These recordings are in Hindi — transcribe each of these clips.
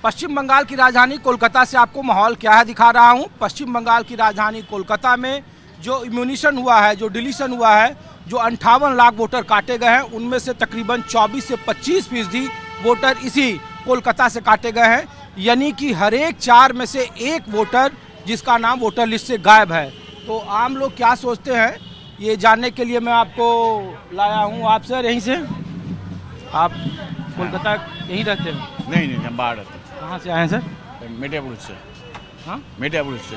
पश्चिम बंगाल की राजधानी कोलकाता से आपको माहौल क्या है दिखा रहा हूं। पश्चिम बंगाल की राजधानी कोलकाता में जो इम्यूनिशन हुआ है, जो डिलीशन हुआ है, जो 58 लाख वोटर काटे गए हैं, उनमें से तकरीबन 24 से 25% वोटर इसी कोलकाता से काटे गए हैं। यानी कि हर एक 4 में से एक वोटर जिसका नाम वोटर लिस्ट से गायब है। तो आम लोग क्या सोचते हैं ये जानने के लिए मैं आपको लाया हूँ। आप सर यहीं से, आप कोलकाता यहीं रहते हैं? नहीं हम बाहर रहते कहाँ से आए हैं सर? हैं मिर्जापुर से। हाँ, मिर्जापुर से।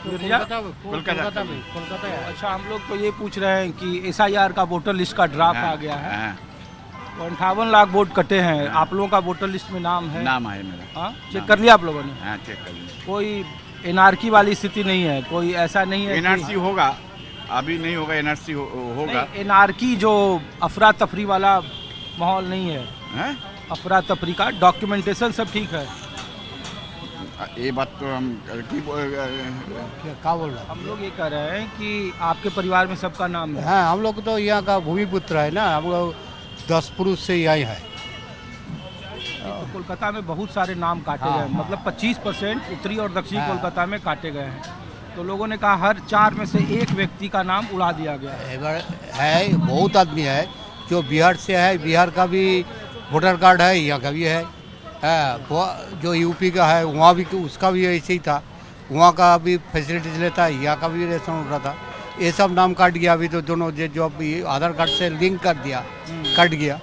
कोलकाता में। अच्छा, हम लोग तो ये पूछ रहे हैं कि SIR का वोटर लिस्ट का ड्राफ्ट आ गया है, तो 58 लाख वोट कटे हैं। आप लोगों का वोटर लिस्ट में नाम है? नाम है मेरा। हाँ, चेक कर लिया आप लोगों ने? हाँ, चेक कर लिया। कोई NRC वाली स्थिति नहीं है? कोई ऐसा नहीं है? NRC होगा, अभी नहीं होगा। NRC होगा। NRC जो अफरा तफरी वाला माहौल नहीं है, हैं? अफरा तफरी का डॉक्यूमेंटेशन सब ठीक है? ये बात तो हम क्या बोल रहा हम लोग ये कह रहे हैं कि आपके परिवार में सबका नाम है? हाँ, हम लोग तो यहाँ का भूमिपुत्र है ना, हम लोग 10 पुरुष से यही है। तो कोलकाता में बहुत सारे नाम काटे गए, मतलब 25% उत्तरी और दक्षिणी कोलकाता में काटे गए हैं। तो लोगों ने कहा हर 4 में से एक व्यक्ति का नाम उड़ा दिया गया है। बहुत आदमी है जो बिहार से है, बिहार का भी वोटर कार्ड है, यहाँ का भी है। जो यूपी का है वहाँ भी, उसका भी ऐसे ही था, वहाँ का भी फैसिलिटीज लेता है, यहाँ का भी रेशन उठ रहा था। ये सब नाम काट गया अभी तो दोनों, जो अभी आधार कार्ड से लिंक कर दिया, कट गया।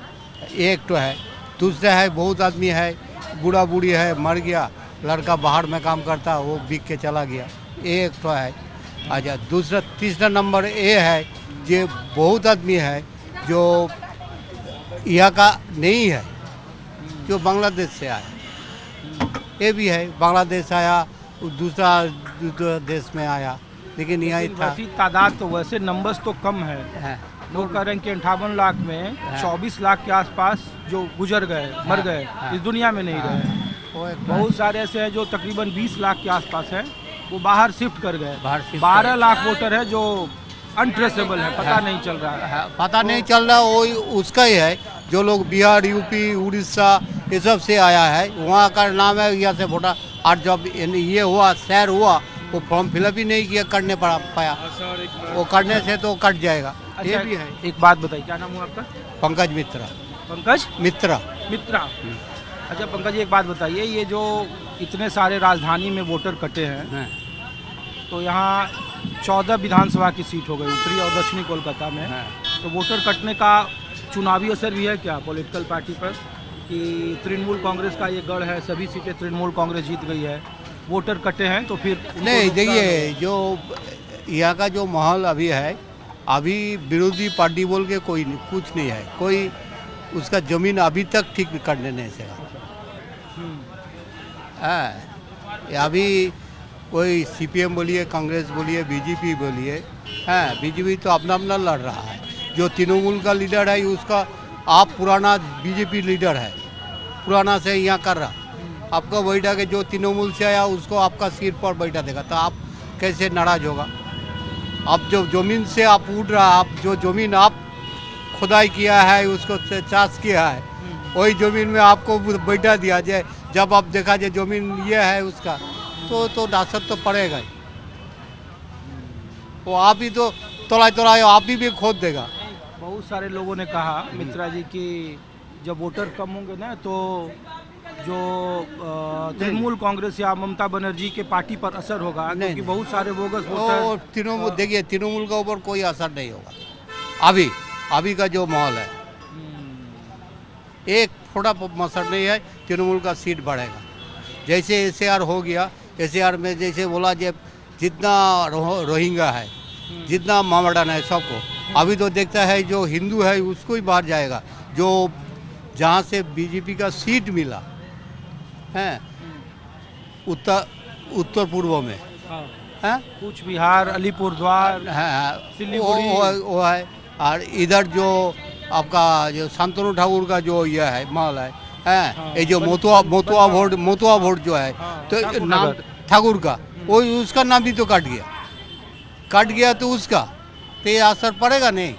एक तो है, दूसरा है बहुत आदमी है, बूढ़ा बूढ़ी है, मर गया, लड़का बाहर में काम करता वो बिक के चला गया, एक तो है। अच्छा, दूसरा तीसरा नंबर ये है जो बहुत आदमी है जो यहाँ का नहीं है, जो बांग्लादेश से आया। ये भी है, बांग्लादेश आया, दूसरा देश में आया, लेकिन यहाँ था। वैसी तादाद तो, वैसे नंबर्स तो कम है। लोग कह रहे हैं कि 58 लाख में 24 लाख के आसपास जो गुजर गए, मर गए, इस दुनिया में नहीं रहे। बहुत सारे ऐसे हैं जो तकरीबन 20 लाख के आसपास हैं, वो बाहर शिफ्ट कर गए। 12 लाख वोटर है जो अनट्रेसेबल है, पता नहीं चल रहा है। पता नहीं चल रहा, वो उसका ही है। जो लोग बिहार, यूपी, उड़ीसा ये सब से आया है, वहाँ का नाम है, यहाँ से वोटर। और जब ये हुआ, शहर हुआ, वो फॉर्म फिलअप ही नहीं किया, करने पाया। वो करने से तो कट जाएगा। अच्छा, ये भी है। एक बात बताइए, क्या नाम हुआ आपका? पंकज मित्रा। पंकज मित्रा। अच्छा पंकज जी, एक बात बताइए, ये जो इतने सारे राजधानी में वोटर कटे हैं, तो यहाँ 14 विधानसभा की सीट हो गई उत्तरी और दक्षिणी कोलकाता में। तो वोटर कटने का चुनावी असर भी है क्या पॉलिटिकल पार्टी पर, कि तृणमूल कांग्रेस का ये गढ़ है, सभी सीटें तृणमूल कांग्रेस जीत गई है, वोटर कटे हैं तो फिर नहीं? देखिए, जो यहाँ का जो माहौल अभी है, अभी विरोधी पार्टी बोल के कोई कुछ नहीं है, कोई उसका जमीन अभी तक ठीक करने नहीं सका। अभी कोई CPM बोलिए, कांग्रेस बोलिए, BJP बोलिए, BJP तो अपना अपना लड़ रहा है। जो तृणमूल का लीडर है उसका, आप पुराना BJP लीडर है, पुराना से यहाँ कर रहा, आपका बैठा के जो तृणमूल से आया उसको आपका सिर पर बैठा देगा, तो आप कैसे नाराज होगा? अब जो जमीन से आप उठ रहा, आप जो जमीन आप खुदाई किया है, उसको चाष किया है, वही जमीन में आपको बैठा दिया जाए। जब आप देखा जाए जमीन ये है उसका, तो दासत तो पड़ेगा ही। वो आप ही तो तोड़ा आप भी खोद देगा। बहुत सारे लोगों ने कहा मित्रा जी कि जब वोटर कम होंगे ना, तो जो तृणमूल कांग्रेस या ममता बनर्जी के पार्टी पर असर होगा, क्योंकि बहुत सारे बोगस वोटर। तृणमूल, देखिए, तृणमूल के ऊपर कोई असर नहीं होगा। अभी का जो माहौल है, एक थोड़ा असर नहीं है, तृणमूल का सीट बढ़ेगा। जैसे SAR हो गया, SAR में जैसे बोला, जब जितना रोहिंग्या है, जितना मोहम्मडन है, सबको अभी तो देखता है जो हिंदू है उसको ही बाहर जाएगा। जो जहाँ से BJP का सीट मिला है उत्तर पूर्व में, कुछ बिहार, अलीपुरद्वार, वो है। और इधर जो आपका जो शांतनु ठाकुर का जो ये है माल है, ये जो मोतुआ वोट जो है, तो नाम ठाकुर का, वो उसका नाम भी तो कट गया, तो उसका तो ये असर पड़ेगा नहीं।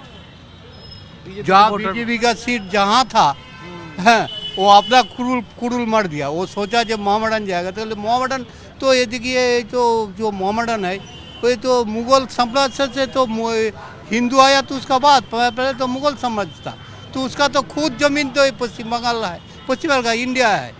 जहाँ BJP का सीट जहाँ था, वो अपना कुरुल मार दिया। वो सोचा जब मोहम्मदन जाएगा तो मोहम्मदन तो ये देखिए जो मोहम्मदन है वो तो मुगल साम्राज्य से तो हिंदू आया तो उसका बाद पहले तो मुगल साम्राज्य था, तो उसका तो खुद जमीन तो पश्चिम बंगाल है, पश्चिम बंगाल इंडिया है।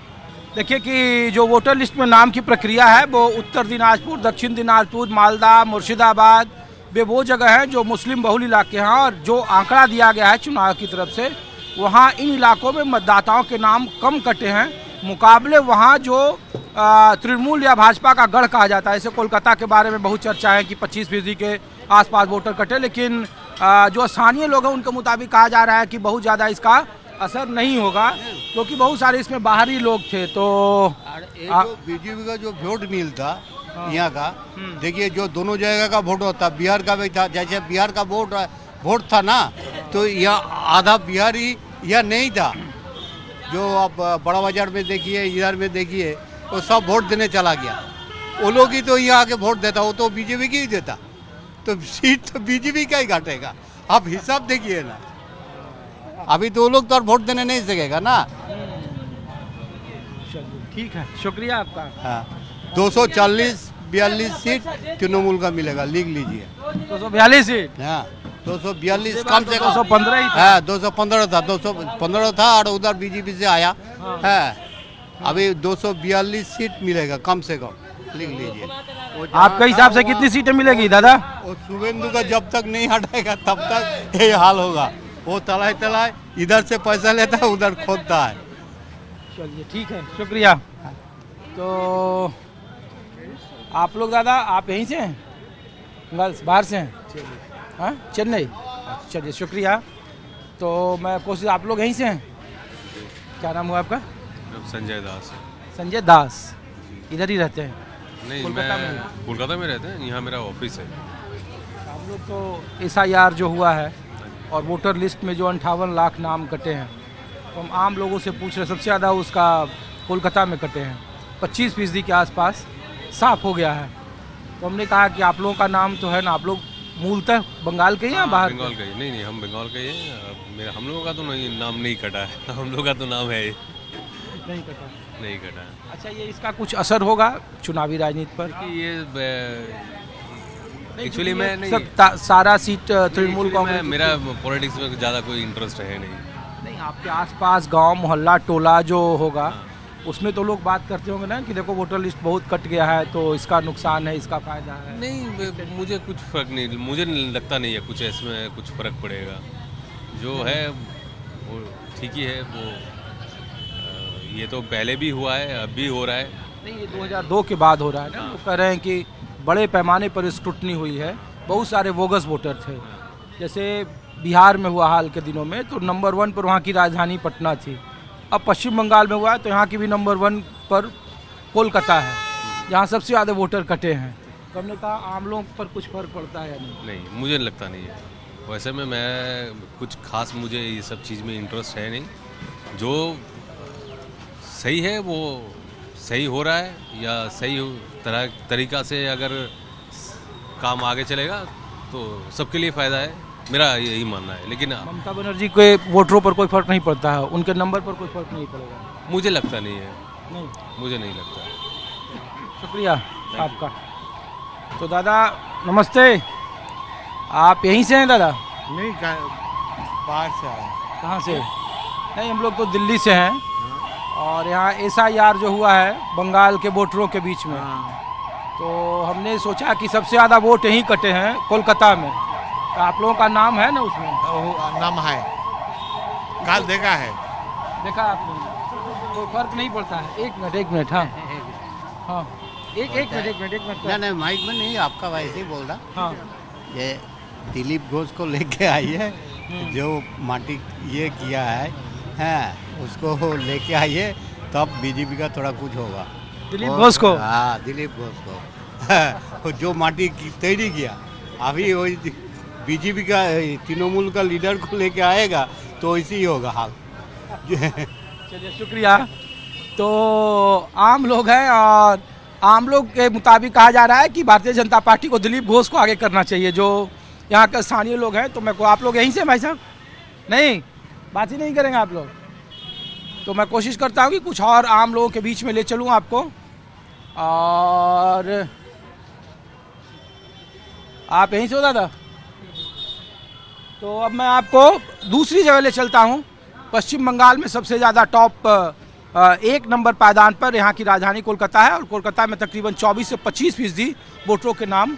देखिए कि जो वोटर लिस्ट में नाम की प्रक्रिया है वो उत्तर दिनाजपुर, दक्षिण दिनाजपुर, मालदा, मुर्शिदाबाद वे वो जगह हैं जो मुस्लिम बहुल इलाके हैं, और जो आंकड़ा दिया गया है चुनाव की तरफ से वहाँ इन इलाकों में मतदाताओं के नाम कम कटे हैं मुकाबले वहाँ जो तृणमूल या भाजपा का गढ़ कहा जाता है। जैसे कोलकाता के बारे में बहुत चर्चा है कि 25% के आसपास वोटर कटे, लेकिन जो स्थानीय लोग हैं उनके मुताबिक कहा जा रहा है कि बहुत ज़्यादा इसका असर नहीं होगा, क्योंकि बहुत सारे इसमें बाहरी लोग थे। तो बीजेपी का जो वोट मिल था यहाँ का, देखिए जो दोनों जगह का वोट होता, बिहार का भी था, जैसे बिहार का वोट था ना, तो यहाँ आधा बिहारी यह नहीं था। जो आप बड़ा बाजार में देखिए, इधर में देखिए, वो सब वोट देने चला गया। वो लोग ही तो यहाँ आके वोट देता, वो तो बीजेपी की ही देता, तो सीट तो बीजेपी का ही घटेगा। आप हिसाब देखिए ना, अभी तो वो लोग तो और वोट देने नहीं सकेगा ना। ठीक है, शुक्रिया आपका। हाँ, 240-42 सीट तृणमूल का मिलेगा, लिख लीजिए। 242 सीट, हाँ 242 कम से कम। 215 ही था। हाँ 215 था, 215 था और उधर बीजेपी से आया है। अभी 242 सीट मिलेगा कम से कम, लिख लीजिए। आपके हिसाब से कितनी सीटें मिलेगी दादा? और शुभेंदु का जब तक नहीं हटाएगा तब तक यही हाल होगा। वो तलाए इधर से पैसा लेता है, उधर खोदता है। चलिए ठीक है, शुक्रिया। तो आप लोग दादा आप यहीं से हैं? गर्ल्स बाहर से हैं? हाँ चेन्नई, चलिए शुक्रिया। तो मैं कोशिश, आप लोग यहीं से हैं? क्या नाम हुआ आपका? संजय दास। संजय दास, इधर ही रहते हैं? नहीं, कोलकाता में? मैं कोलकाता में रहते हैं, यहाँ मेरा ऑफिस है। हम लोग तो SIR जो हुआ है और वोटर लिस्ट में जो 58 लाख नाम कटे हैं, तो हम आम लोगों से पूछ रहे, सबसे ज़्यादा उसका कोलकाता में कटे हैं, 25% के आसपास साफ हो गया है। तो हमने कहा कि आप लोगों का नाम तो है ना, आप लोग मूलतः बंगाल के ही या बाहर? बंगाल का ही। नहीं, हम बंगाल के ही हैं। हम लोगों का तो नहीं, नाम नहीं कटा है। हम लोग का तो नाम है नहीं कटा, नहीं कटा। अच्छा, ये इसका कुछ असर होगा चुनावी राजनीति पर? कि ये एक्चुअली मैं नहीं, सारा सीट तृणमूल कांग्रेस। मेरा पॉलिटिक्स में ज़्यादा कोई इंटरेस्ट है नहीं। आपके आसपास गांव मोहल्ला टोला जो होगा उसमें तो लोग बात करते होंगे ना कि देखो वोटर लिस्ट बहुत कट गया है, तो इसका नुकसान है, इसका फायदा है। नहीं, मुझे कुछ फर्क नहीं, मुझे लगता नहीं है कुछ इसमें कुछ फर्क पड़ेगा। जो है वो ठीक ही है। वो ये तो पहले भी हुआ है, अब भी हो रहा है। नहीं, ये 2002 के बाद हो रहा है ना। वो कह रहे हैं कि बड़े पैमाने पर स्क्रूटनी हुई है, बहुत सारे बोगस वोटर थे। जैसे बिहार में हुआ हाल के दिनों में, तो नंबर 1 पर वहाँ की राजधानी पटना थी। अब पश्चिम बंगाल में हुआ है तो यहाँ की भी नंबर 1 पर कोलकाता है, जहाँ सबसे ज़्यादा वोटर कटे हैं। तो हमने कहा आम लोगों पर कुछ फर्क पड़ता है या नहीं? नहीं, मुझे लगता नहीं है। वैसे में मैं कुछ खास, मुझे ये सब चीज़ में इंटरेस्ट है नहीं। जो सही है वो सही हो रहा है, या सही तरीका से अगर काम आगे चलेगा तो सबके लिए फ़ायदा है, मेरा यही मानना है। लेकिन ममता बनर्जी के वोटरों पर कोई फर्क नहीं पड़ता है, उनके नंबर पर कोई फर्क नहीं पड़ेगा? मुझे लगता नहीं है। नहीं, मुझे नहीं लगता। शुक्रिया आपका। तो दादा नमस्ते, आप यहीं से हैं दादा? नहीं, बाहर से आए। कहाँ से? नहीं, हम लोग तो दिल्ली से हैं, और यहाँ SIR जो हुआ है बंगाल के वोटरों के बीच में, तो हमने सोचा कि सबसे ज़्यादा वोट यहीं कटे हैं कोलकाता में। तो आप लोगों का नाम है ना उसमें? नाम है, कल देखा है। देखा आपने? कोई फर्क नहीं पड़ता है? एक मिनट हाँ हाँ, एक मिनट। नहीं, माइक में नहीं, आपका वैसे ही बोल रहा। हाँ, ये दिलीप घोष को लेके आई है, जो माटी ये किया है, हाँ उसको लेके आइए, तब बीजेपी का थोड़ा कुछ होगा। दिलीप घोष को? हाँ, दिलीप घोष को। जो माटी की तैयारी किया, अभी वही बीजेपी का तृणमूल का लीडर को लेके आएगा तो ऐसे ही होगा हाल। चलिए शुक्रिया। तो आम लोग हैं, और आम लोग के मुताबिक कहा जा रहा है कि भारतीय जनता पार्टी को दिलीप घोष को आगे करना चाहिए, जो यहाँ के स्थानीय लोग हैं। तो मैं को, आप लोग यहीं से भाई साहब? नहीं, बात ही नहीं करेंगे आप लोग? तो मैं कोशिश करता हूँ कि कुछ और आम लोगों के बीच में ले चलूँ आपको। और आप यहीं से हो दादा? तो अब मैं आपको दूसरी जगह ले चलता हूँ। पश्चिम बंगाल में सबसे ज़्यादा टॉप 1 नंबर पायदान पर यहाँ की राजधानी कोलकाता है और कोलकाता में तकरीबन 24 से 25% वोटरों के नाम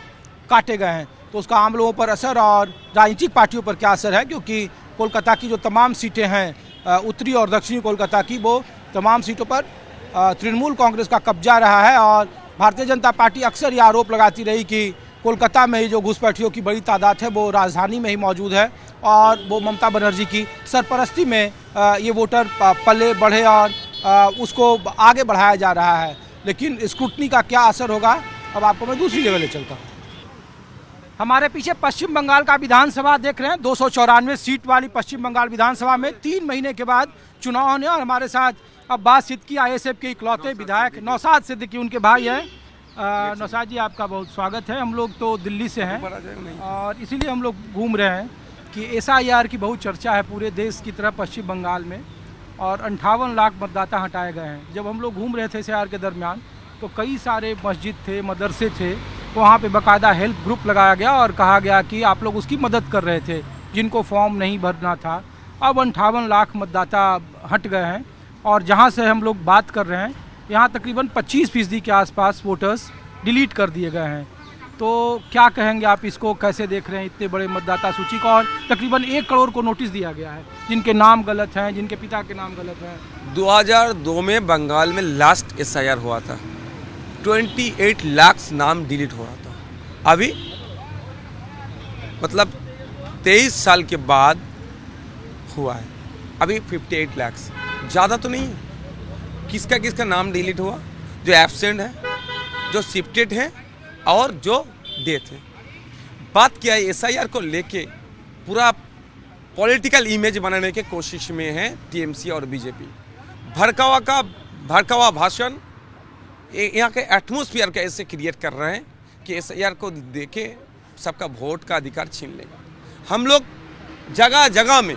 काटे गए हैं। तो उसका आम लोगों पर असर और राजनीतिक पार्टियों पर क्या असर है, क्योंकि कोलकाता की जो तमाम सीटें हैं उत्तरी और दक्षिणी कोलकाता की, वो तमाम सीटों पर तृणमूल कांग्रेस का कब्जा रहा है। और भारतीय जनता पार्टी अक्सर ये आरोप लगाती रही कि कोलकाता में ही जो घुसपैठियों की बड़ी तादाद है वो राजधानी में ही मौजूद है और वो ममता बनर्जी की सरपरस्ती में ये वोटर पले बढ़े और उसको आगे बढ़ाया जा रहा है। लेकिन स्क्रूटनी का क्या असर होगा, अब आपको मैं दूसरी जगह ले चलता हूँ। हमारे पीछे पश्चिम बंगाल का विधानसभा देख रहे हैं। 294 सीट वाली पश्चिम बंगाल विधानसभा में 3 महीने के बाद चुनाव होने और हमारे साथ अब्बास सिद्दीकी आईएसएफ के इकलौते विधायक नौशाद सिद्दीकी उनके भाई हैं। नौशाद जी, आपका बहुत स्वागत है। हम लोग तो दिल्ली से हैं और इसीलिए हम लोग घूम रहे हैं कि SIR की बहुत चर्चा है पूरे देश की तरह पश्चिम बंगाल में और 58 लाख मतदाता हटाए गए हैं। जब हम लोग घूम रहे थे SIR के दरमियान तो कई सारे मस्जिद थे, मदरसे थे, वहाँ पे बाकायदा हेल्प ग्रुप लगाया गया और कहा गया कि आप लोग उसकी मदद कर रहे थे जिनको फॉर्म नहीं भरना था। अब 58 लाख मतदाता हट गए हैं और जहाँ से हम लोग बात कर रहे हैं यहाँ तकरीबन 25% के आसपास वोटर्स डिलीट कर दिए गए हैं। तो क्या कहेंगे आप, इसको कैसे देख रहे हैं इतने बड़े मतदाता सूची को? और तकरीबन 1 करोड़ को नोटिस दिया गया है जिनके नाम गलत हैं, जिनके पिता के नाम गलत हैं। 2002 में बंगाल में लास्ट SIR हुआ था, 28 लाख नाम डिलीट हुआ था। अभी मतलब 23 साल के बाद हुआ है, अभी 58 लाख। ज़्यादा तो नहीं है। किसका किसका नाम डिलीट हुआ? जो एब्सेंट है, जो शिफ्टेड है और जो डेथ है। बात क्या है, SIR को लेके पूरा पॉलिटिकल इमेज बनाने के कोशिश में है TMC और BJP। भड़कावा भाषण यहाँ के एटमोस्फियर का ऐसे क्रिएट कर रहे हैं कि SIR को देके सबका वोट का अधिकार छीन लेगा। हम लोग जगह जगह में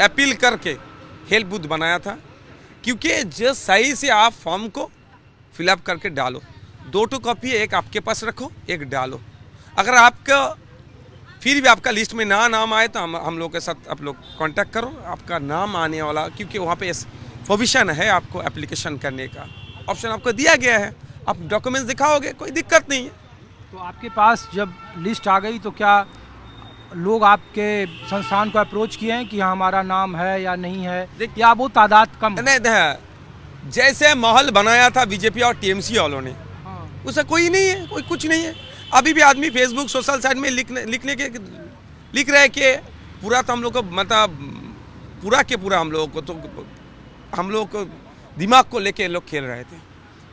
अपील करके हेल्प बूथ बनाया था, क्योंकि जो सही से आप फॉर्म को फिलअप करके डालो, 2 कॉपी एक आपके पास रखो, एक डालो। अगर आपका फिर भी आपका लिस्ट में नाम आए तो हम लोग के साथ आप लोग कांटेक्ट करो, आपका नाम आने वाला, क्योंकि वहाँ पे प्रोविजन है आपको एप्लीकेशन करने का, ऑप्शन आपको दिया गया है। आप डॉक्यूमेंट्स दिखाओगे, कोई दिक्कत नहीं है। तो आपके पास जब लिस्ट आ गई तो क्या लोग आपके संस्थान को अप्रोच किए हैं कि हाँ हमारा नाम है या नहीं है, या वो तादाद कम? नहीं, जैसे माहौल बनाया था BJP और TMC वालों ने, उससे कोई नहीं है, कोई कुछ नहीं है। अभी भी आदमी फेसबुक सोशल साइट में लिख रहे कि पूरा तो हम लोग को मतलब पूरा के पूरा हम लोग को दिमाग को लेके लोग खेल रहे थे,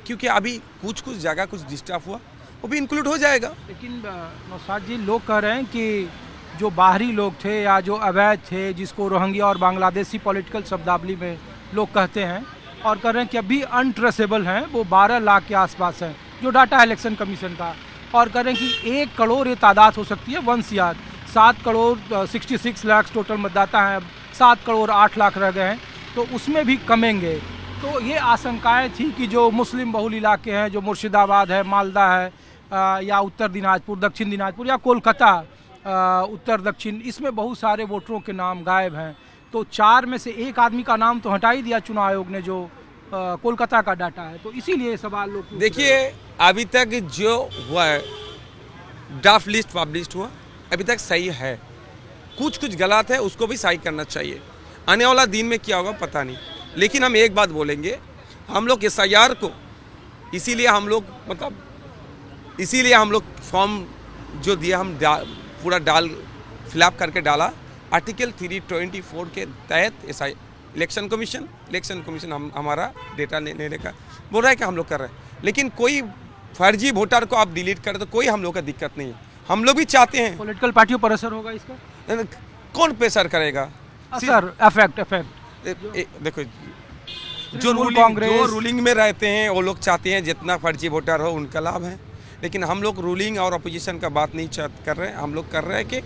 क्योंकि अभी कुछ जगह कुछ डिस्टर्ब हुआ, वो भी इंक्लूड हो जाएगा। लेकिन नौशाद जी, लोग कह रहे हैं कि जो बाहरी लोग थे या जो अवैध थे, जिसको रोहिंग्या और बांग्लादेशी पॉलिटिकल शब्दावली में लोग कहते हैं, और कह रहे हैं कि अभी अनट्रेसेबल हैं, वो 12 लाख के आसपास हैं जो डाटा इलेक्शन कमीशन का, और कह रहे हैं कि 1 करोड़ ये तादाद हो सकती है 1 CR। 7 करोड़ 66 लाख टोटल मतदाता हैं, अब 7 करोड़ 8 लाख रह गए हैं, तो उसमें भी कमेंगे। तो ये आशंकाएं थी कि जो मुस्लिम बहुल इलाके हैं, जो मुर्शिदाबाद है, मालदा है, या उत्तर दिनाजपुर, दक्षिण दिनाजपुर या कोलकाता उत्तर दक्षिण, इसमें बहुत सारे वोटरों के नाम गायब हैं। तो 4 में से 1 आदमी का नाम तो हटा ही दिया चुनाव आयोग ने, जो कोलकाता का डाटा है। तो इसीलिए सवाल लोग देखिए, अभी तक जो हुआ है, ड्राफ्ट लिस्ट पब्लिश हुआ, अभी तक सही है। कुछ गलत है, उसको भी सही करना चाहिए। आने वाला दिन में क्या होगा पता नहीं, लेकिन हम एक बात बोलेंगे, हम लोग SIR को इसीलिए हम लोग फॉर्म जो दिया, हम पूरा फिलअप करके डाला। आर्टिकल 324 के तहत इलेक्शन कमीशन हमारा डेटा लेने का बोल रहा है कि हम लोग कर रहे हैं। लेकिन कोई फर्जी वोटर को आप डिलीट करें तो कोई हम लोग का दिक्कत नहीं है। हम लोग भी चाहते हैं। पॉलिटिकल पार्टियों पर असर होगा इसका? कौन प्रेशर करेगा? असर, इफेक्ट देखो, जो रूलिंग में रहते हैं वो लोग चाहते हैं जितना फर्जी वोटर हो उनका लाभ है, लेकिन हम लोग रूलिंग और अपोजिशन का बात नहीं कर रहे हैं। हम लोग कर रहे हैं कि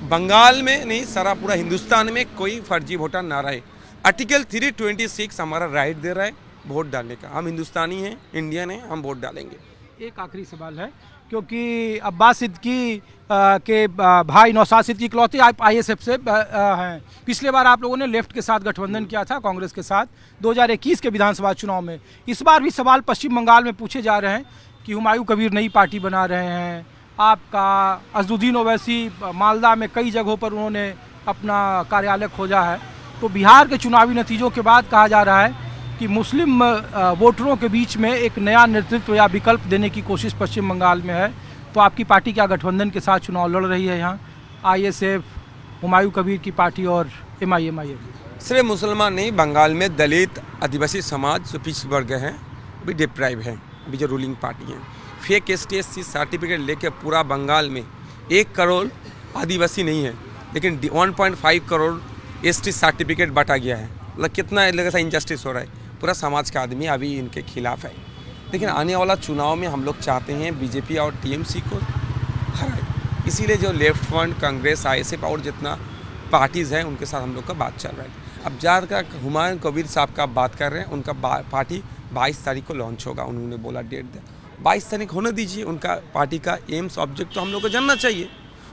बंगाल में नहीं, सारा पूरा हिंदुस्तान में कोई फर्जी वोटर ना रहे। आर्टिकल 326 हमारा राइट दे रहा है वोट डालने का। हम हिंदुस्तानी हैं, इंडियन हैं, हम वोट डालेंगे। एक आखिरी सवाल है, क्योंकि अब्बास सिद्दीकी के भाई नौशाद सिद्दीकी इकलौते आप आईएसएफ से हैं। पिछले बार आप लोगों ने लेफ्ट के साथ गठबंधन किया था, कांग्रेस के साथ 2021 के विधानसभा चुनाव में। इस बार भी सवाल पश्चिम बंगाल में पूछे जा रहे हैं कि हुमायूं कबीर नई पार्टी बना रहे हैं, आपका अजदुद्दीन ओवैसी मालदा में कई जगहों पर उन्होंने अपना कार्यालय खोजा है। तो बिहार के चुनावी नतीजों के बाद कहा जा रहा है कि मुस्लिम वोटरों के बीच में एक नया नेतृत्व या विकल्प देने की कोशिश पश्चिम बंगाल में है। तो आपकी पार्टी क्या गठबंधन के साथ चुनाव लड़ रही है यहाँ? आईएसएफ, हुमायूं कबीर की पार्टी और एमआईएम। सिर्फ मुसलमान नहीं, बंगाल में दलित आदिवासी समाज जो पिछड़े वर्ग हैं भी डिप्राइव है। अभी जो रूलिंग पार्टी है, फेक ST/SC सर्टिफिकेट लेके पूरा बंगाल में 1 करोड़ आदिवासी नहीं है, लेकिन 1.5 करोड़ ST सर्टिफिकेट बांटा गया है। मतलब कितना लगा इनजस्टिस हो रहा है। पूरा समाज का आदमी अभी इनके खिलाफ है। लेकिन आने वाला चुनाव में हम लोग चाहते हैं बीजेपी और TMC को हराए। इसीलिए जो लेफ्ट फ्रंट, कांग्रेस, ISF और जितना पार्टीज़ हैं उनके साथ हम लोग का बात चल रहा है। अब ज़्यादातर हुमायूं कबीर साहब का बात कर रहे हैं, उनका पार्टी 22 तारीख को लॉन्च होगा। उन्होंने बोला डेट दे, 22 तारीख होने दीजिए। उनका पार्टी का एम्स ऑब्जेक्ट तो हम लोग को जानना चाहिए,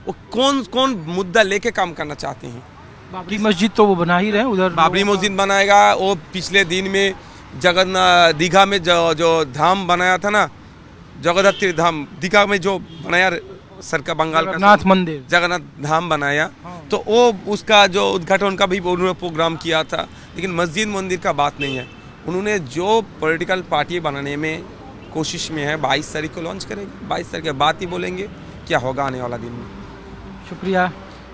वो कौन कौन मुद्दा लेके काम करना चाहते हैं। बाबरी मस्जिद तो वो बना ही रहे हैं, उधर बाबरी मस्जिद बनाएगा। वो पिछले दिन में जगन्नाथ दीघा में जो धाम बनाया था ना, जगन्नाथ धाम दीघा में जो बनाया सरकार बंगाल का जगन्नाथ मंदिर, जगन्नाथ धाम बनाया, तो वो उसका जो उद्घाटन का भी उन्होंने प्रोग्राम किया था। लेकिन मस्जिद मंदिर का बात नहीं है। उन्होंने जो पॉलिटिकल पार्टी बनाने में कोशिश में है, 22 तारीख को लॉन्च करेंगे। 22 तारीख के बाद ही बोलेंगे क्या होगा आने वाला दिन में। शुक्रिया।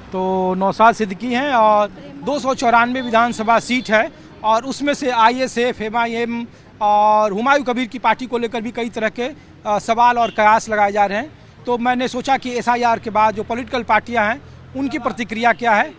तो नौशाद सिद्दीकी हैं और 294 विधानसभा सीट है और उसमें से ISF, MIM और हुमायूं कबीर की पार्टी को लेकर भी कई तरह के सवाल और कयास लगाए जा रहे हैं। तो मैंने सोचा कि SIR के बाद जो पॉलिटिकल पार्टियां हैं उनकी प्रतिक्रिया क्या है